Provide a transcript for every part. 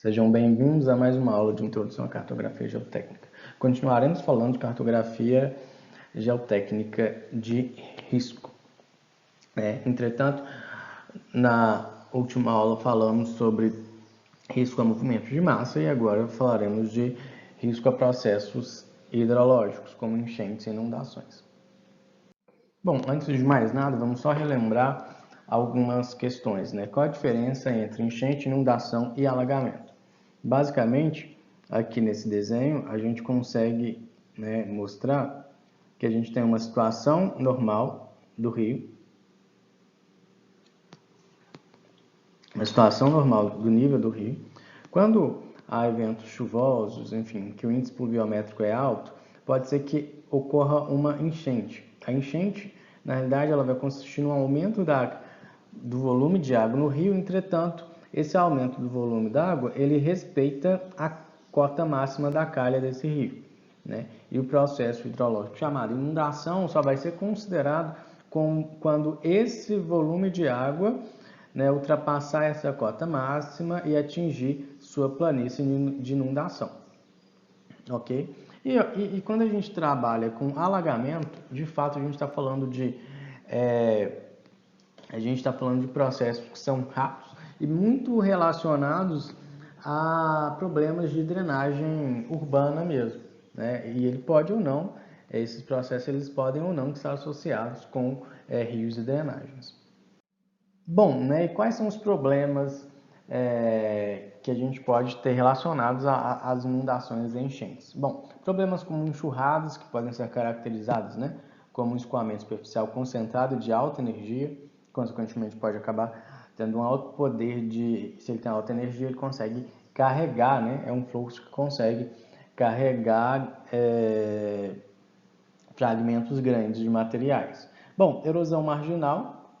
Sejam bem-vindos a mais uma aula de Introdução à Cartografia Geotécnica. Continuaremos falando de cartografia geotécnica de risco. Entretanto, na última aula falamos sobre risco a movimentos de massa e agora falaremos de risco a processos hidrológicos, como enchentes e inundações. Bom, antes de mais nada, vamos só relembrar algumas questões, Qual a diferença entre enchente, inundação e alagamento? Basicamente, aqui nesse desenho, a gente consegue mostrar que a gente tem uma situação normal do rio, uma situação normal do nível do rio. Quando há eventos chuvosos, enfim, que o índice pluviométrico é alto, pode ser que ocorra uma enchente. A enchente, na realidade, ela vai consistir no aumento do volume de água no rio, entretanto, esse aumento do volume da água, ele respeita a cota máxima da calha desse rio, E o processo hidrológico chamado inundação só vai ser considerado quando esse volume de água ultrapassar essa cota máxima e atingir sua planície de inundação, ok? E quando a gente trabalha com alagamento, de fato a gente está falando de processos que são rápidos e muito relacionados a problemas de drenagem urbana mesmo, E ele pode ou não, esses processos eles podem ou não estar associados com rios e drenagens. Bom, e quais são os problemas que a gente pode ter relacionados às inundações e enchentes? Bom, problemas como enxurradas, que podem ser caracterizados como um escoamento superficial concentrado de alta energia, consequentemente pode acabar tendo um alto poder se ele tem alta energia, ele consegue carregar, É um fluxo que consegue carregar fragmentos grandes de materiais. Bom, erosão marginal,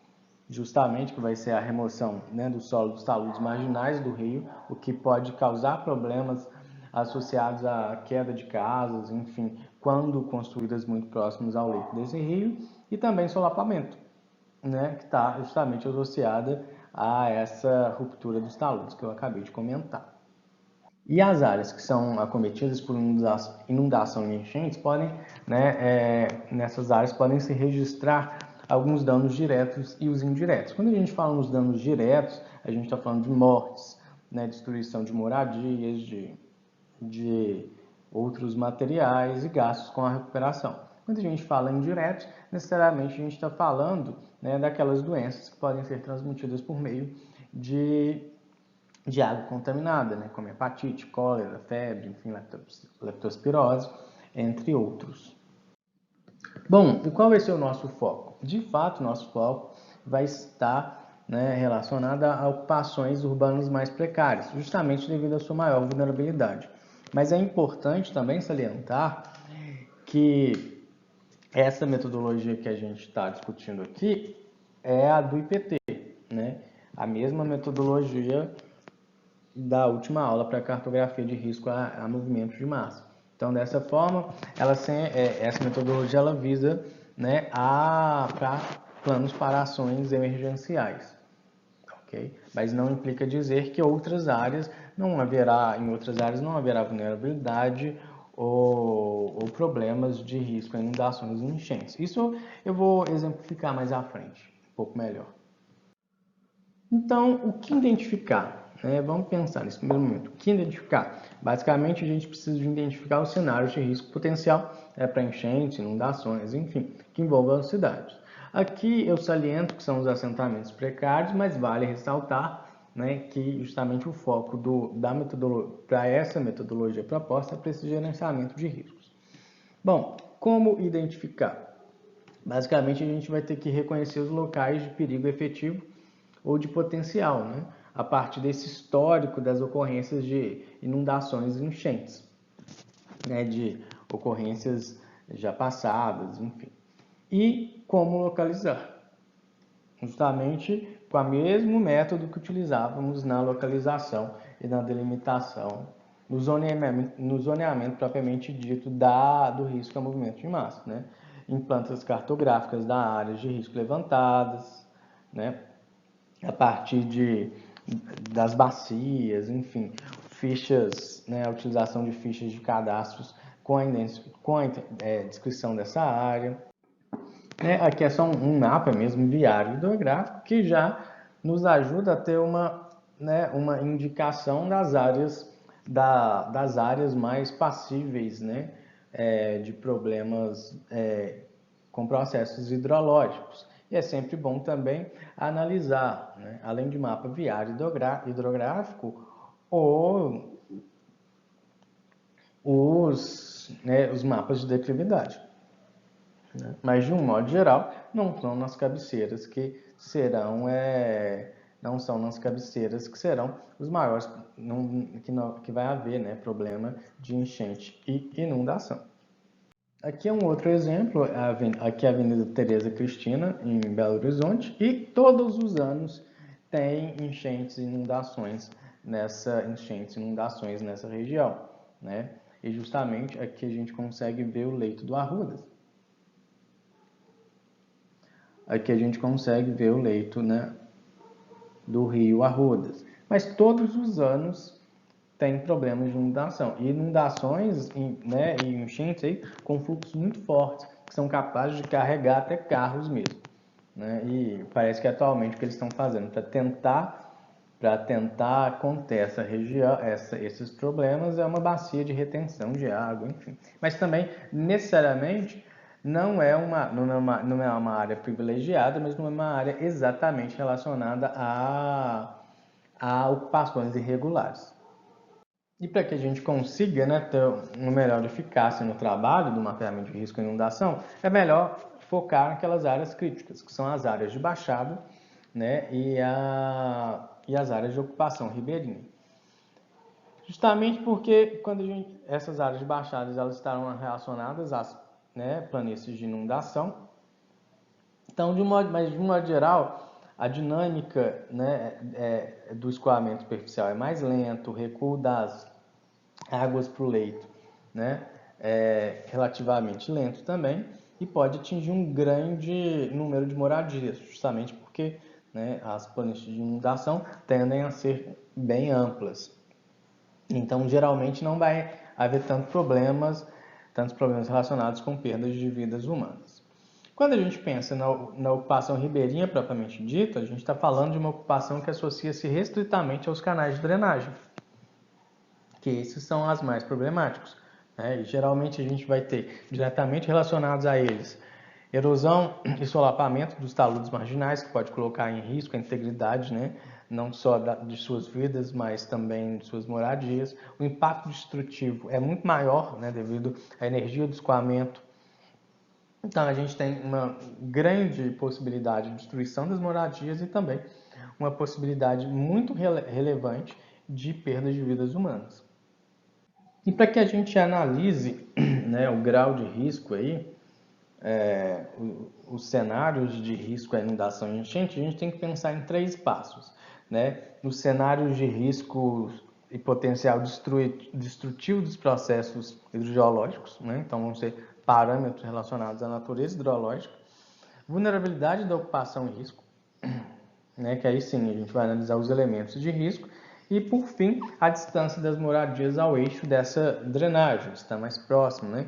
justamente que vai ser a remoção do solo dos taludes marginais do rio, o que pode causar problemas associados à queda de casas, enfim, quando construídas muito próximas ao leito desse rio, e também solapamento, que está justamente associada a essa ruptura dos taludes que eu acabei de comentar. E as áreas que são acometidas por inundação e enchentes nessas áreas podem se registrar alguns danos diretos e os indiretos. Quando a gente fala nos danos diretos, a gente está falando de mortes, destruição de moradias, de outros materiais e gastos com a recuperação. Quando a gente fala em indiretos, necessariamente a gente está falando daquelas doenças que podem ser transmitidas por meio de água contaminada, como hepatite, cólera, febre, enfim, leptospirose, entre outros. Bom, e qual vai ser o nosso foco? De fato, o nosso foco vai estar relacionado a ocupações urbanas mais precárias, justamente devido à sua maior vulnerabilidade. Mas é importante também salientar que essa metodologia que a gente está discutindo aqui é a do IPT, A mesma metodologia da última aula para cartografia de risco a movimentos de massa. Então, dessa forma, essa metodologia ela visa para planos para ações emergenciais, ok? Mas não implica dizer que em outras áreas não haverá vulnerabilidade ou problemas de risco, inundações e enchentes. Isso eu vou exemplificar mais à frente, um pouco melhor. Então, o que identificar? Vamos pensar nesse primeiro momento. O que identificar? Basicamente, a gente precisa de identificar os cenários de risco potencial para enchentes, inundações, enfim, que envolvam as cidades. Aqui eu saliento que são os assentamentos precários, mas vale ressaltar que justamente o foco para essa metodologia proposta é para esse gerenciamento de riscos. Bom, como identificar? Basicamente, a gente vai ter que reconhecer os locais de perigo efetivo ou de potencial, a partir desse histórico das ocorrências de inundações e enchentes, de ocorrências já passadas, enfim. E como localizar? Justamente com o mesmo método que utilizávamos na localização e na delimitação, no zoneamento propriamente dito do risco a movimento de massa, em plantas cartográficas da área de risco levantadas, a partir das bacias, enfim. fichas, né, a utilização de fichas de cadastros com a descrição dessa área. Aqui é só um mapa mesmo, viário hidrográfico, que já nos ajuda a ter uma indicação das áreas mais passíveis, né, de problemas com processos hidrológicos. E é sempre bom também analisar, né, além de mapa viário hidrográfico, os mapas de declividade. Mas, de um modo geral, não são nas cabeceiras que serão os maiores, que vai haver, né, problema de enchente e inundação. Aqui é um outro exemplo, aqui é a Avenida Tereza Cristina, em Belo Horizonte, e todos os anos tem enchentes e inundações nessa região, né? E justamente aqui a gente consegue ver o leito do Arrudas. Aqui a gente consegue ver o leito, né, do rio Arrudas. Mas todos os anos tem problemas de inundação. E inundações, né, e enchentes aí, com fluxos muito fortes, que são capazes de carregar até carros mesmo. Né? E parece que atualmente o que eles estão fazendo para tentar conter essa região, esses problemas, é uma bacia de retenção de água, enfim. Mas também, necessariamente, não é uma área privilegiada, mas não é uma área exatamente relacionada a ocupações irregulares. E para que a gente consiga, né, ter uma melhor eficácia no trabalho do mapeamento de risco e inundação, é melhor focar naquelas áreas críticas, que são as áreas de baixada, né, e as áreas de ocupação ribeirinha. Justamente porque essas áreas de baixadas elas estarão relacionadas às, né, planícies de inundação. Então, de um modo geral, a dinâmica, né, do escoamento superficial é mais lento, o recuo das águas para o leito, né, é relativamente lento também, e pode atingir um grande número de moradias, justamente porque, né, as planícies de inundação tendem a ser bem amplas. Então, geralmente não vai haver tantos problemas relacionados com perdas de vidas humanas. Quando a gente pensa na ocupação ribeirinha propriamente dita, a gente está falando de uma ocupação que associa-se restritamente aos canais de drenagem, que esses são as mais problemáticos, né? E geralmente a gente vai ter diretamente relacionados a eles erosão e solapamento dos taludes marginais, que pode colocar em risco a integridade, né, não só de suas vidas, mas também de suas moradias. O impacto destrutivo é muito maior, né, devido à energia do escoamento. Então, a gente tem uma grande possibilidade de destruição das moradias e também uma possibilidade muito relevante de perda de vidas humanas. E para que a gente analise, né, o grau de risco aí, os cenários de risco à inundação e enchente, a gente tem que pensar em 3 passos. Né? Nos cenários de risco e potencial destrutivo dos processos hidrogeológicos, né? Então vão ser parâmetros relacionados à natureza hidrológica, vulnerabilidade da ocupação e risco, né? Que aí sim a gente vai analisar os elementos de risco, e por fim a distância das moradias ao eixo dessa drenagem, se está mais próximo, né?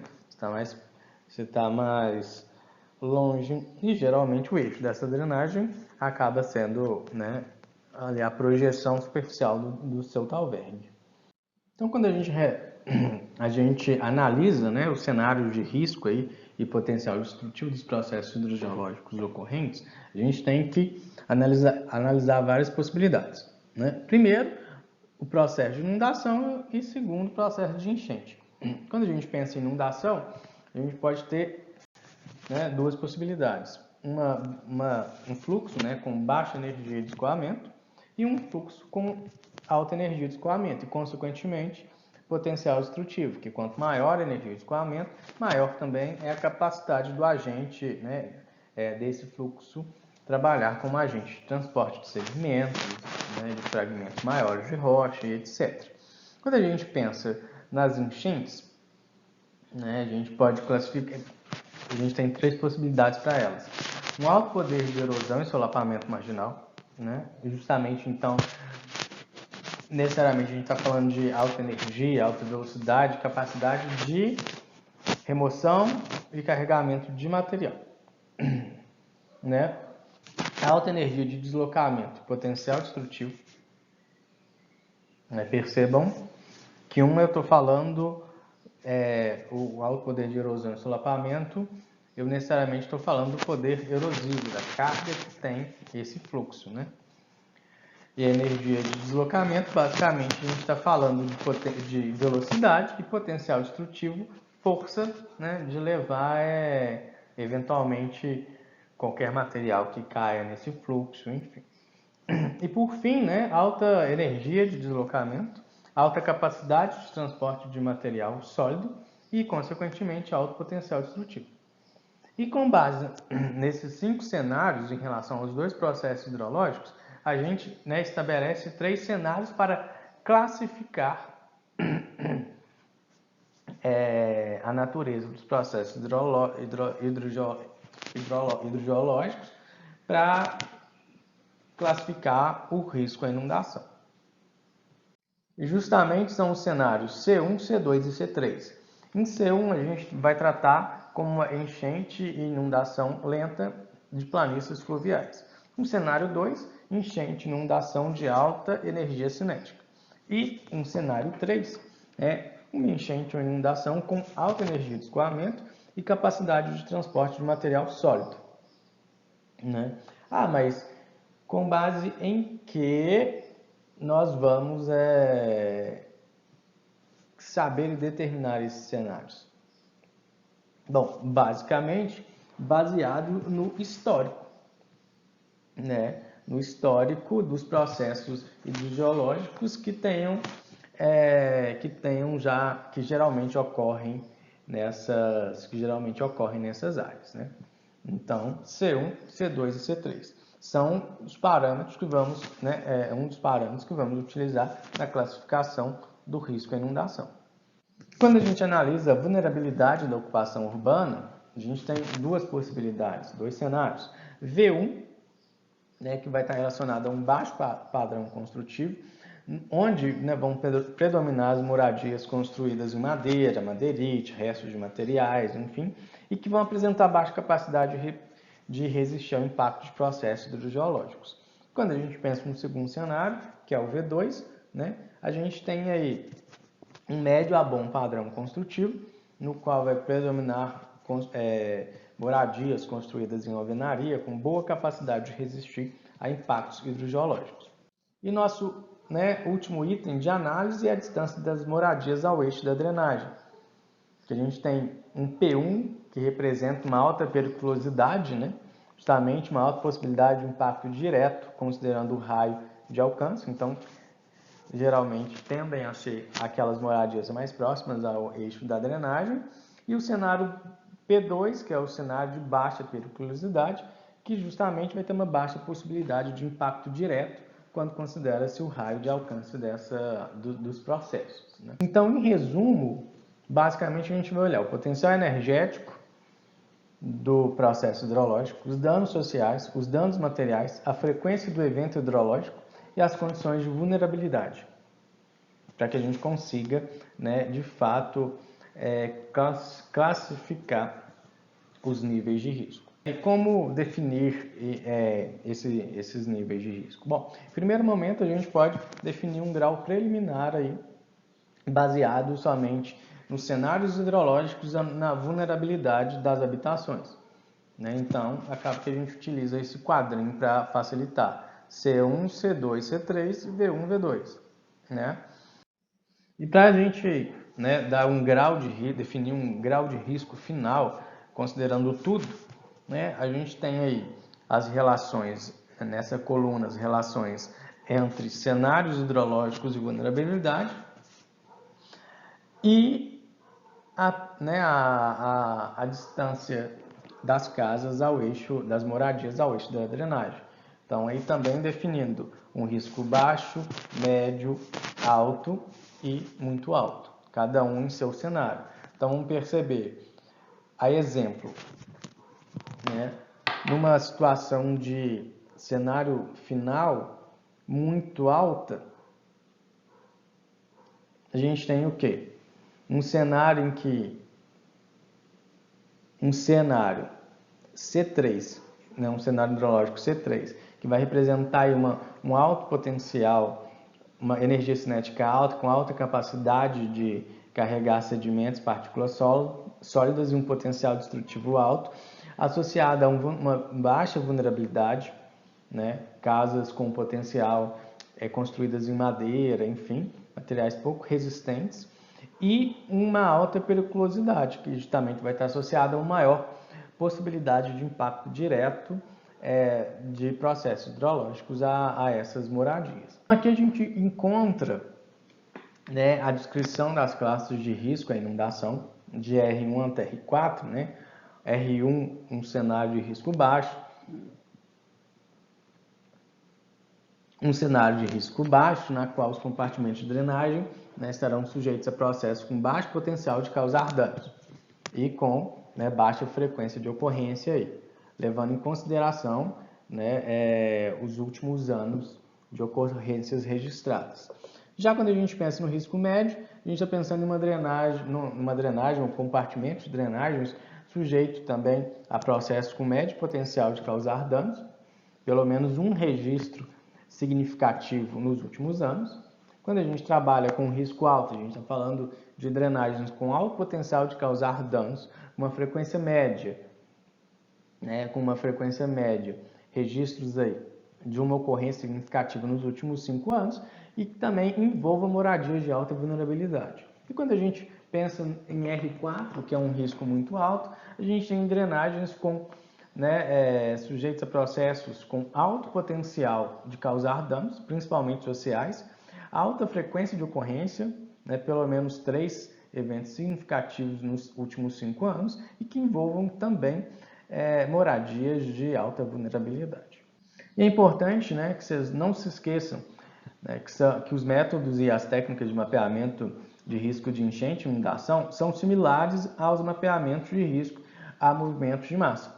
Se está mais longe, e geralmente o eixo dessa drenagem acaba sendo, né, ali a projeção superficial do seu talvergue. Então, quando a gente analisa, né, os cenários de risco aí, e potencial destrutivo dos processos hidrogeológicos ocorrentes, a gente tem que analisar várias possibilidades. Né? Primeiro, o processo de inundação, e segundo, o processo de enchente. Quando a gente pensa em inundação, a gente pode ter, né, 2 possibilidades. Um fluxo, né, com baixa energia de escoamento e um fluxo com alta energia de escoamento e, consequentemente, potencial destrutivo, que quanto maior a energia de escoamento, maior também é a capacidade do agente, né, desse fluxo trabalhar como agente de transporte de sedimentos, né, de fragmentos maiores de rocha e etc. Quando a gente pensa nas enchentes, né, a gente pode classificar, a gente tem 3 possibilidades para elas. Um alto poder de erosão e solapamento marginal, né, e justamente então necessariamente a gente está falando de alta energia, alta velocidade, capacidade de remoção e carregamento de material, né? Alta energia de deslocamento, potencial destrutivo, né? Percebam que eu estou falando o alto poder de erosão e solapamento, eu necessariamente estou falando do poder erosivo, da carga que tem esse fluxo, né? E a energia de deslocamento, basicamente, a gente está falando de velocidade e potencial destrutivo, força, né, de levar eventualmente qualquer material que caia nesse fluxo, enfim. E por fim, né, alta energia de deslocamento, alta capacidade de transporte de material sólido e, consequentemente, alto potencial destrutivo. E com base nesses 5 cenários em relação aos dois processos hidrológicos, a gente, né, estabelece 3 cenários para classificar a natureza dos processos hidrogeológicos para classificar o risco à inundação. E justamente são os cenários C1, C2 e C3. Em C1 a gente vai tratar como uma enchente e inundação lenta de planícies fluviais. No cenário 2, enchente e inundação de alta energia cinética. E um cenário 3 é uma enchente ou inundação com alta energia de escoamento e capacidade de transporte de material sólido. Né? Mas com base em que nós vamos saber e determinar esses cenários? Bom, basicamente baseado no histórico, né? No histórico dos processos hidrogeológicos que geralmente ocorrem nessas áreas, né? Então, C1, C2 e C3 são os parâmetros que vamos, né, um dos parâmetros que vamos utilizar na classificação do risco à inundação. Quando a gente analisa a vulnerabilidade da ocupação urbana, a gente tem duas possibilidades, dois cenários. V1, né, que vai estar relacionado a um baixo padrão construtivo, onde, né, vão predominar as moradias construídas em madeira, madeirite, restos de materiais, enfim, e que vão apresentar baixa capacidade de resistir ao impacto de processos hidrogeológicos. Quando a gente pensa no segundo cenário, que é o V2, né, a gente tem aí um médio a bom padrão construtivo, no qual vai predominar moradias construídas em alvenaria com boa capacidade de resistir a impactos hidrogeológicos. E nosso, né, último item de análise é a distância das moradias ao eixo da drenagem. Que a gente tem um P1, que representa uma alta periculosidade, né, justamente uma alta possibilidade de impacto direto, considerando o raio de alcance. Então, geralmente tendem a ser aquelas moradias mais próximas ao eixo da drenagem. E o cenário P2, que é o cenário de baixa periculosidade, que justamente vai ter uma baixa possibilidade de impacto direto quando considera-se o raio de alcance dos processos, né? Então, em resumo, basicamente a gente vai olhar o potencial energético do processo hidrológico, os danos sociais, os danos materiais, a frequência do evento hidrológico e as condições de vulnerabilidade, para que a gente consiga, né, de fato, classificar os níveis de risco. E como definir esses níveis de risco? Bom, em primeiro momento a gente pode definir um grau preliminar aí, baseado somente nos cenários hidrológicos na vulnerabilidade das habitações, né? Então, acaba que a gente utiliza esse quadrinho para facilitar. C1, C2, C3 e V1, V2, né? E para a gente, né, definir um grau de risco final, considerando tudo, né, a gente tem aí as relações, nessa coluna, as relações entre cenários hidrológicos e vulnerabilidade e a distância das casas ao eixo, das moradias ao eixo da drenagem. Então, aí também definindo um risco baixo, médio, alto e muito alto, cada um em seu cenário. Então, vamos perceber, a exemplo, né, numa situação de cenário final muito alta, a gente tem o quê? Um cenário C3, né, um cenário hidrológico C3, que vai representar aí um alto potencial, uma energia cinética alta, com alta capacidade de carregar sedimentos, partículas sólidas e um potencial destrutivo alto, associada a uma baixa vulnerabilidade, né, casas com potencial construídas em madeira, enfim, materiais pouco resistentes, e uma alta periculosidade, que justamente vai estar associada a uma maior possibilidade de impacto direto de processos hidrológicos a essas moradias. Aqui a gente encontra, né, a descrição das classes de risco à inundação, de R1 até R4, né? R1, um cenário de risco baixo, na qual os compartimentos de drenagem, né, estarão sujeitos a processos com baixo potencial de causar danos e com, né, baixa frequência de ocorrência, aí, levando em consideração, né, os últimos anos de ocorrências registradas. Já quando a gente pensa no risco médio, a gente está pensando em uma drenagem, um compartimento de drenagens sujeito também a processos com médio potencial de causar danos, pelo menos um registro significativo nos últimos anos. Quando a gente trabalha com risco alto, a gente está falando de drenagens com alto potencial de causar danos, uma frequência média, né, registros aí de uma ocorrência significativa nos últimos 5 anos e que também envolva moradias de alta vulnerabilidade. E quando a gente pensa em R4, que é um risco muito alto, a gente tem drenagens com, né, sujeitos a processos com alto potencial de causar danos, principalmente sociais, alta frequência de ocorrência, né, pelo menos 3 eventos significativos nos últimos 5 anos e que envolvam também moradias de alta vulnerabilidade. E é importante, né, que vocês não se esqueçam, né, que os métodos e as técnicas de mapeamento de risco de enchente e inundação são similares aos mapeamentos de risco a movimentos de massa.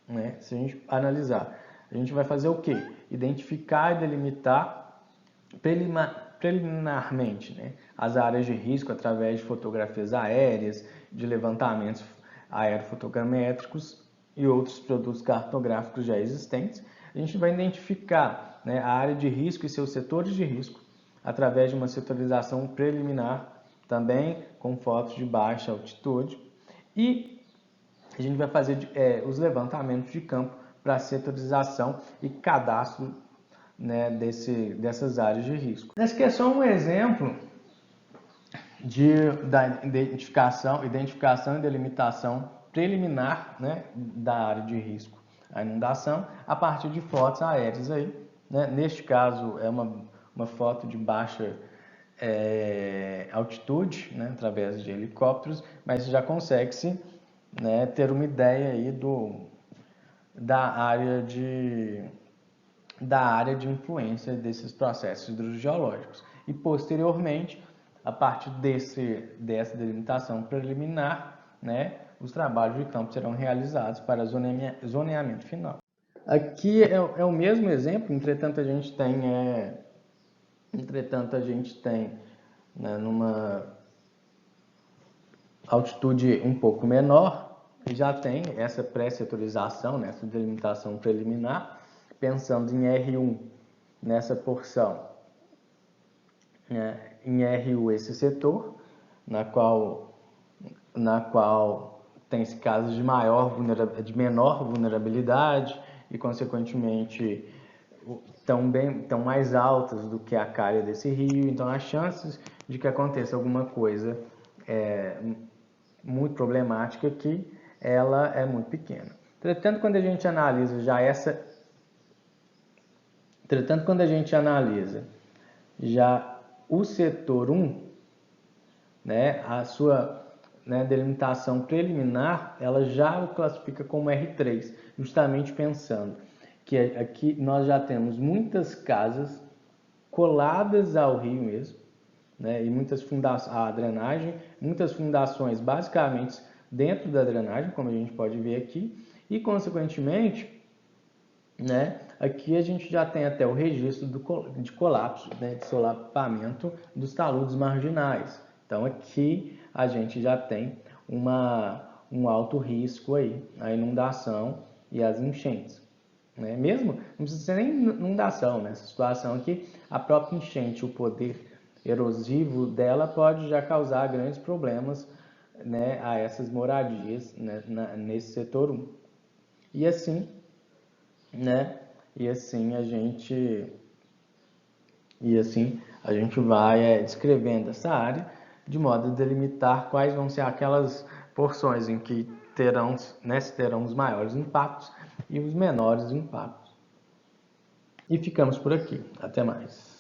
Né? Se a gente analisar, a gente vai fazer o quê? Identificar e delimitar preliminarmente, né, as áreas de risco através de fotografias aéreas, de levantamentos aerofotogramétricos e outros produtos cartográficos já existentes. A gente vai identificar, né, a área de risco e seus setores de risco através de uma setorização preliminar, também com fotos de baixa altitude, e a gente vai fazer os levantamentos de campo para setorização e cadastro, né, dessas áreas de risco. Esse aqui é só um exemplo da identificação e delimitação preliminar, né, da área de risco à inundação a partir de fotos aéreas aí, né? Neste caso é uma foto de baixa altitude, né, através de helicópteros, mas já consegue-se, né, ter uma ideia aí da área de influência desses processos hidrogeológicos. E posteriormente, a partir dessa delimitação preliminar, né, os trabalhos de campo serão realizados para zoneamento final. Aqui é o mesmo exemplo, entretanto a gente tem, né, numa altitude um pouco menor, já tem essa pré-setorização, né, essa delimitação preliminar, pensando em R1 nessa porção, né, em R1 esse setor, na qual tem-se casos de menor vulnerabilidade e, consequentemente, estão mais altas do que a calha desse rio, então as chances de que aconteça alguma coisa muito problemática aqui, ela é muito pequena. Entretanto, quando a gente analisa o setor 1, né, a sua, né, delimitação preliminar, ela já o classifica como R3, justamente pensando que aqui nós já temos muitas casas coladas ao rio mesmo, né, e a drenagem, muitas fundações basicamente dentro da drenagem, como a gente pode ver aqui, e consequentemente, né, Aqui a gente já tem até o registro de colapso, né, de solapamento dos taludes marginais. Então aqui a gente já tem um alto risco aí, a inundação e as enchentes. Né? Mesmo, não precisa ser nem inundação, nessa situação aqui, a própria enchente, o poder erosivo dela pode já causar grandes problemas, né, a essas moradias, né, nesse setor 1. E assim, né, e assim a gente vai descrevendo essa área de modo a delimitar quais vão ser aquelas porções em que terão os maiores impactos e os menores impactos. E ficamos por aqui. Até mais.